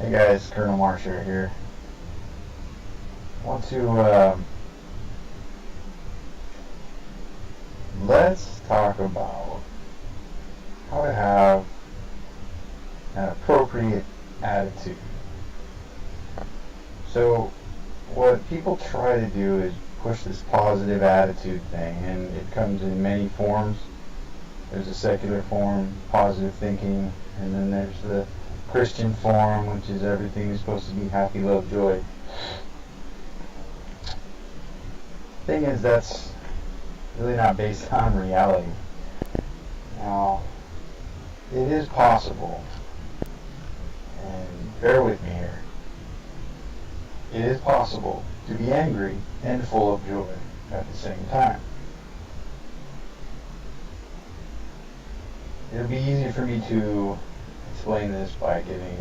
Hey guys, Colonel Marsher here. I want to let's talk about how to have an appropriate attitude. So, what people try to do is push this positive attitude thing, and it comes in many forms. There's a secular form, positive thinking, and then there's the Christian form, which is everything is supposed to be happy, love, joy. Thing is, that's really not based on reality. Now, it is possible, and bear with me here, it is possible to be angry and full of joy at the same time. It'll be easy for me to explain this by giving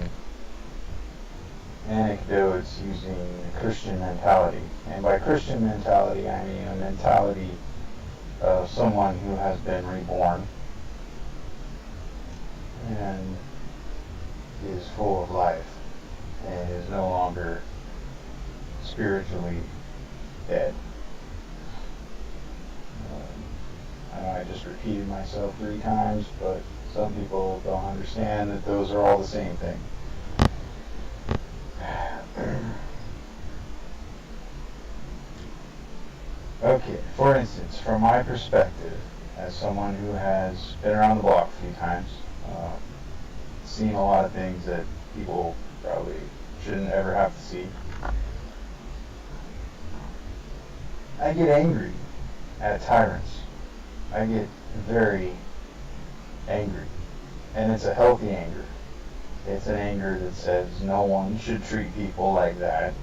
anecdotes using the Christian mentality. And by Christian mentality, I mean a mentality of someone who has been reborn and is full of life and is no longer spiritually dead. I know I just repeated myself 3 times, but some people don't understand that those are all the same thing. Okay, for instance, from my perspective, as someone who has been around the block a few times, seen a lot of things that people probably shouldn't ever have to see, I get angry at tyrants. I get very angry. And it's a healthy anger. It's an anger that says no one should treat people like that.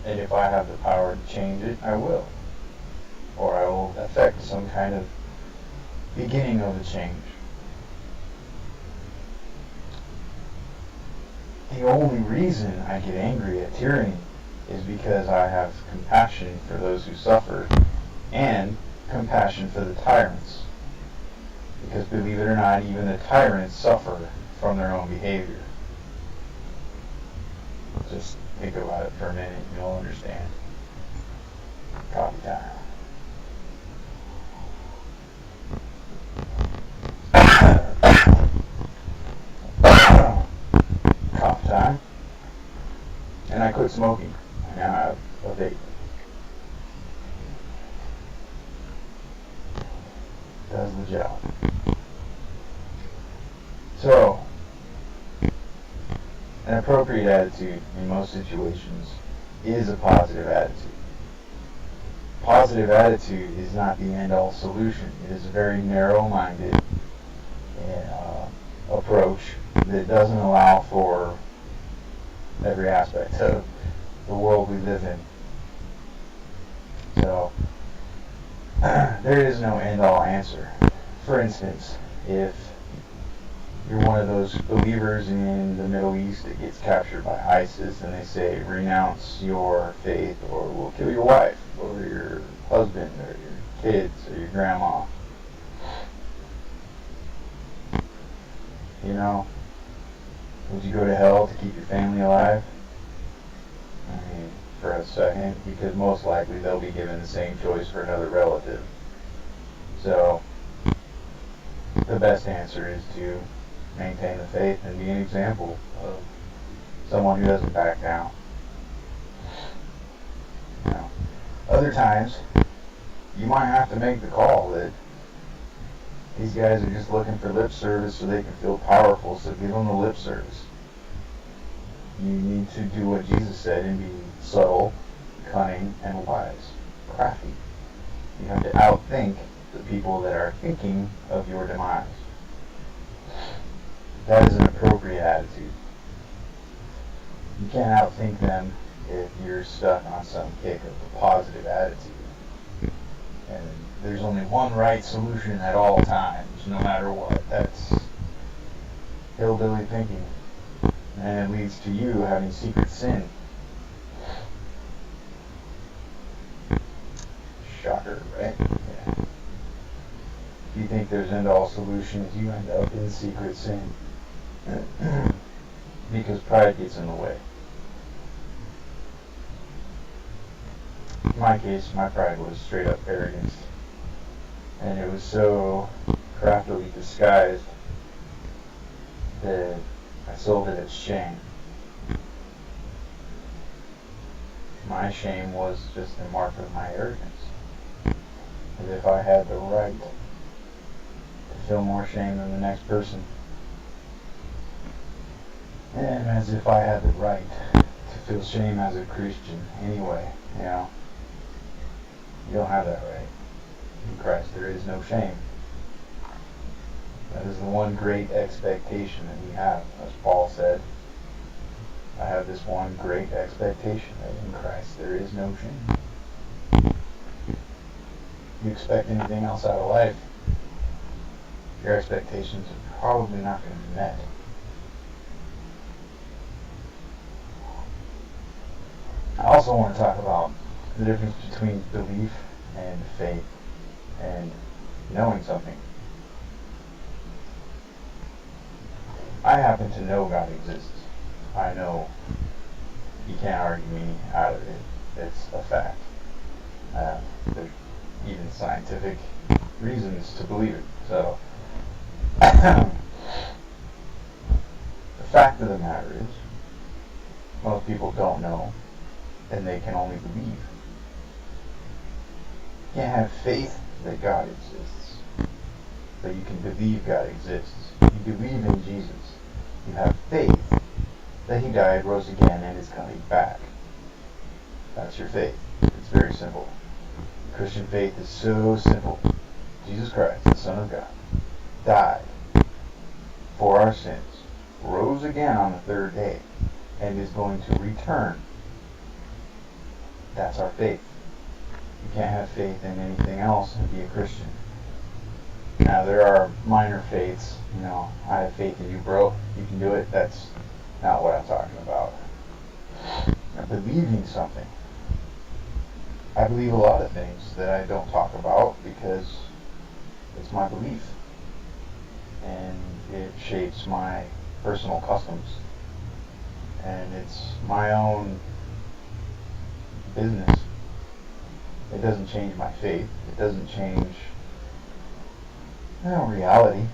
And if I have the power to change it, I will. Or I will affect some kind of beginning of a change. The only reason I get angry at tyranny is because I have compassion for those who suffer and compassion for the tyrants. Because believe it or not, even the tyrants suffer from their own behavior. Just think about it for a minute and you'll understand. Coffee time. Coffee time. And I quit smoking. I now have a vape. Does the job. So, an appropriate attitude in most situations is a positive attitude. Positive attitude is not the end-all solution. It is a very narrow-minded approach that doesn't allow for every aspect of the world we live in. So, there is no end-all answer. For instance, if you're one of those believers in the Middle East that gets captured by ISIS and they say, renounce your faith or we'll kill your wife or your husband or your kids or your grandma. You know, would you go to hell to keep your family alive? I mean, for a second, because most likely they'll be given the same choice for another relative. So, the best answer is to maintain the faith and be an example of someone who doesn't back down. Now, other times, you might have to make the call that these guys are just looking for lip service so they can feel powerful, so give them the lip service. You need to do what Jesus said and be subtle, cunning, and wise, crafty. You have to outthink the people that are thinking of your demise. That is an appropriate attitude. You can't outthink them if you're stuck on some kick of a positive attitude. And there's only one right solution at all times, no matter what. That's hillbilly thinking. And it leads to you having secret sin. Shocker, right? Yeah. If you think there's end-all solutions, you end up in secret sin. because pride gets in the way. In my case, my pride was straight up arrogance, and it was so craftily disguised that I sold it as shame. My shame was just a mark of my arrogance, as if I had the right to feel more shame than the next person, and as if I had the right to feel shame as a Christian anyway. You don't have that right. In Christ there is no shame. That is the one great expectation that we have. As Paul said, I have this one great expectation, that in Christ there is no shame. If you expect anything else out of life, your expectations are probably not going to be met. I also want to talk about the difference between belief and faith and knowing something. I happen to know God exists. I know you can't argue me out of it. It's a fact. There's even scientific reasons to believe it. So, the fact of the matter is, most people don't know, and they can only believe. You can't have faith that God exists, but you can believe God exists. You believe in Jesus. You have faith that He died, rose again, and is coming back. That's your faith. It's very simple. Christian faith is so simple. Jesus Christ, the Son of God, died for our sins, rose again on the third day, and is going to return. That's our faith. You can't have faith in anything else and be a Christian. Now, there are minor faiths. I have faith in you, bro. You can do it. That's not what I'm talking about. I'm believing something. I believe a lot of things that I don't talk about because it's my belief. And it shapes my personal customs. And it's my own business. It doesn't change my faith. It doesn't change reality.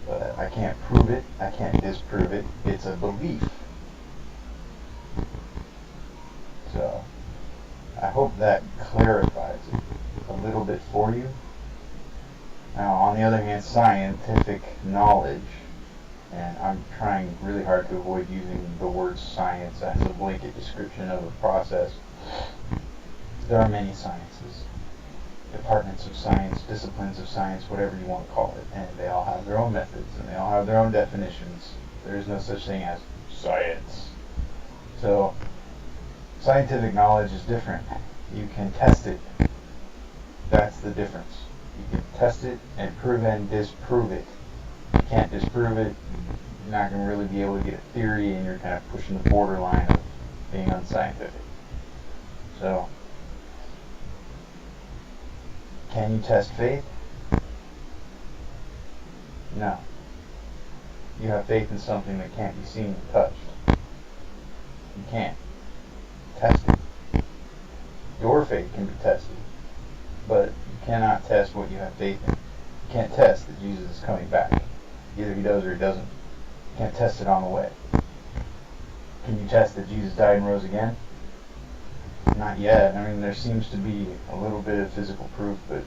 But I can't prove it. I can't disprove it. It's a belief. So, I hope that clarifies it a little bit for you. Now, on the other hand, scientific knowledge, and I'm trying really hard to avoid using the word science as a blanket description of a process. There are many sciences, departments of science, disciplines of science, whatever you want to call it, and they all have their own methods, and they all have their own definitions. There is no such thing as science. So, scientific knowledge is different. You can test it. That's the difference. You can test it and prove and disprove it. You can't disprove it, you're not going to really be able to get a theory, and you're kind of pushing the borderline of being unscientific. So, can you test faith? No. You have faith in something that can't be seen and touched. You can't. Test it. Your faith can be tested, but you cannot test what you have faith in. You can't test that Jesus is coming back. Either He does or He doesn't. You can't test it on the way. Can you test that Jesus died and rose again? Not yet. I mean, there seems to be a little bit of physical proof, but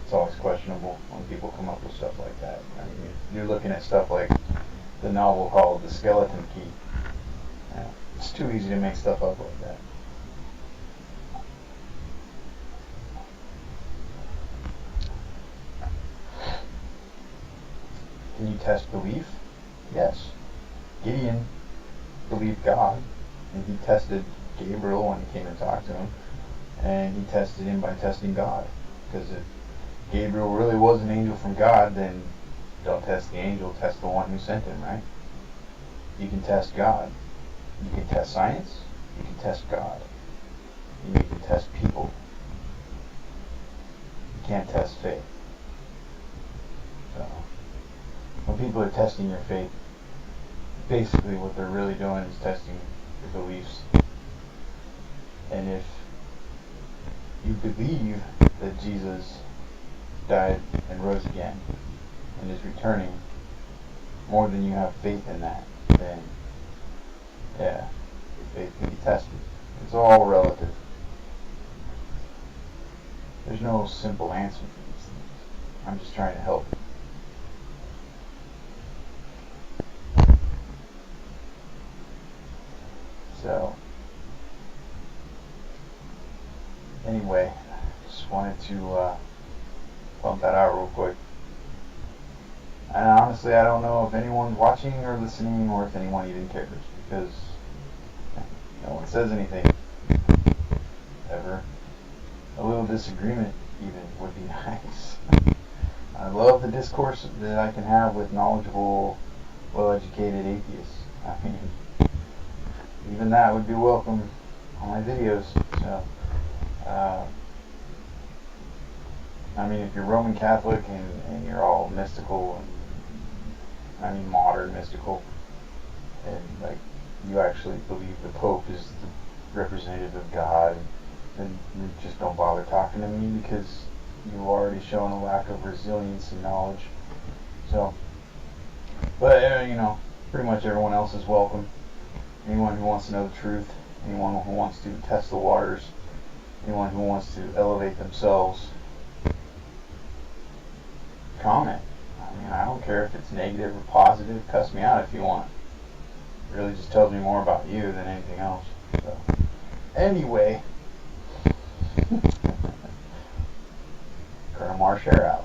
it's always questionable when people come up with stuff like that. I mean, you're looking at stuff like the novel called The Skeleton Key. It's too easy to make stuff up like that. Can you test belief? Yes. Gideon believed God, and he tested Gabriel when he came and talked to him, and he tested him by testing God. Because if Gabriel really was an angel from God, then don't test the angel, test the one who sent him, right? You can test God. You can test science. You can test God. You can test people. You can't test faith. So, when people are testing your faith, basically what they're really doing is testing your beliefs. And if you believe that Jesus died and rose again and is returning more than you have faith in that, then yeah, your faith can be tested. It's all relative. There's no simple answer for these things. I'm just trying to help. So, anyway, just wanted to bump that out real quick. And honestly, I don't know if anyone's watching or listening or if anyone even cares, because no one says anything ever. A little disagreement even would be nice. I love the discourse that I can have with knowledgeable, well-educated atheists. I mean, even that would be welcome on my videos. So, I mean, if you're Roman Catholic and you're all mystical, and I mean modern mystical, and like you actually believe the Pope is the representative of God, then you just don't bother talking to me, because you've already shown a lack of resilience and knowledge. So, but you know, pretty much everyone else is welcome. Anyone who wants to know the truth, anyone who wants to test the waters, anyone who wants to elevate themselves, comment. I mean, I don't care if it's negative or positive. Cuss me out if you want. It really just tells me more about you than anything else. So, anyway, Colonel Marshare out.